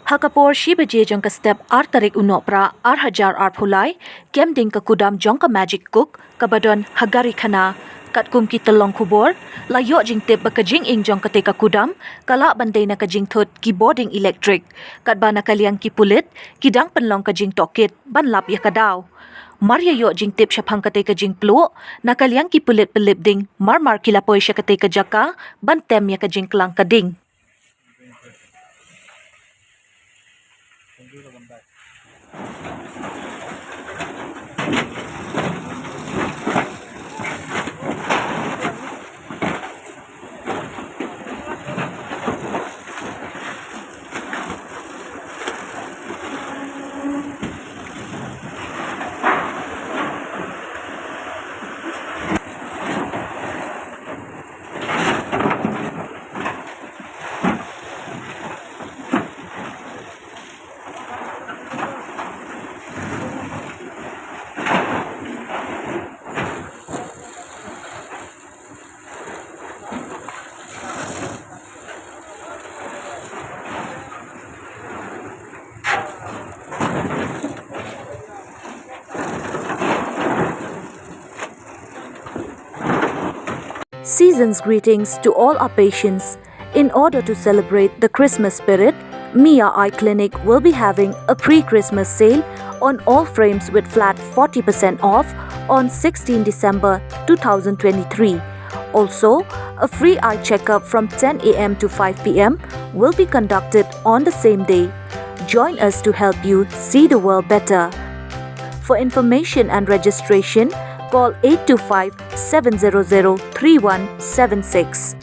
Hakapor shibaje jong ka step tarik nohprah hajar phulai kem ding ka kudam jong ka magic cook kabadon Gharikhana katkum ki tyllong khubor layo jingtip ba ka jingíng jong ka te ka kudam kala bandai na ka jing thut ki boarding electric katba na ka liang ki pulit kidang pynlong ka jing tokit banlap ya ka daw Maria yo jingtip siya pang ka te ka jing pluh na ka liang ki pulit pelip ding marmar kilapoy siya ka te ka jaka bantem ya ka jing klang ka ding Season's greetings to all our patients. In order to celebrate the Christmas spirit, Mia Eye Clinic will be having a pre-Christmas sale on all frames with flat 40% off on 16 December 2023. Also, a free eye checkup from 10 a.m. to 5 p.m. will be conducted on the same day. Join us to help you see the world better. For information and registration, call 825-700-3176.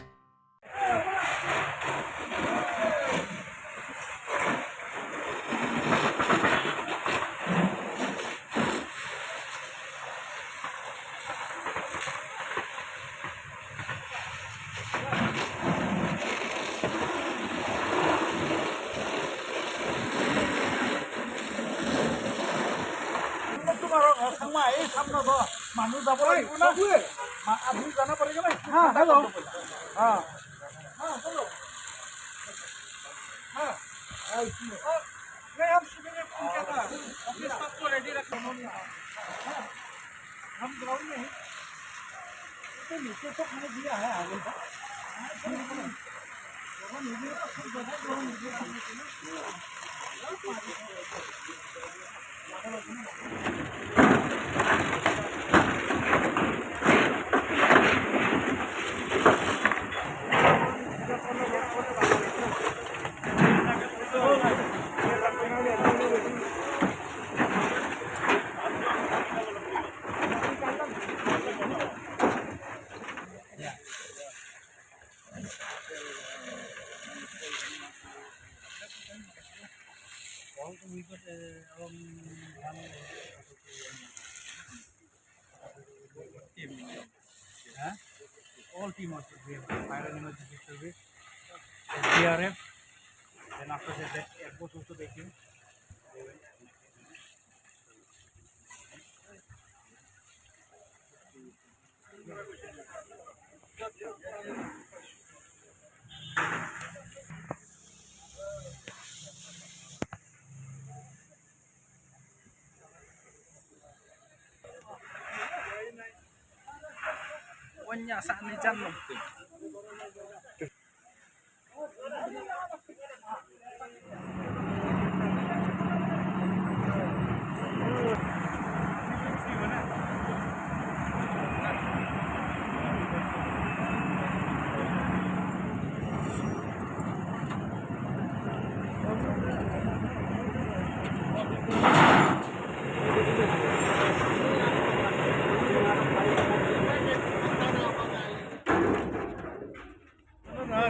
All team also we have fire and emergency service, SDRF, then after that Air Force also they came. Wanya saan ni Jan lo.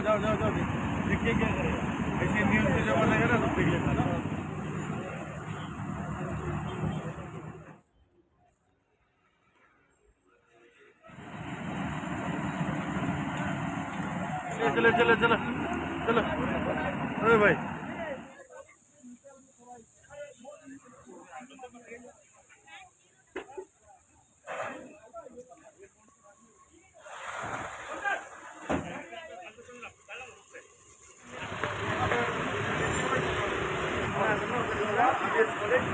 जाओ देखिए क्या करेगा ऐसे news पे जब लगेगा ना तो देख लेगा ना चलो चलो चलो चलो अरे भाई Yes, correct.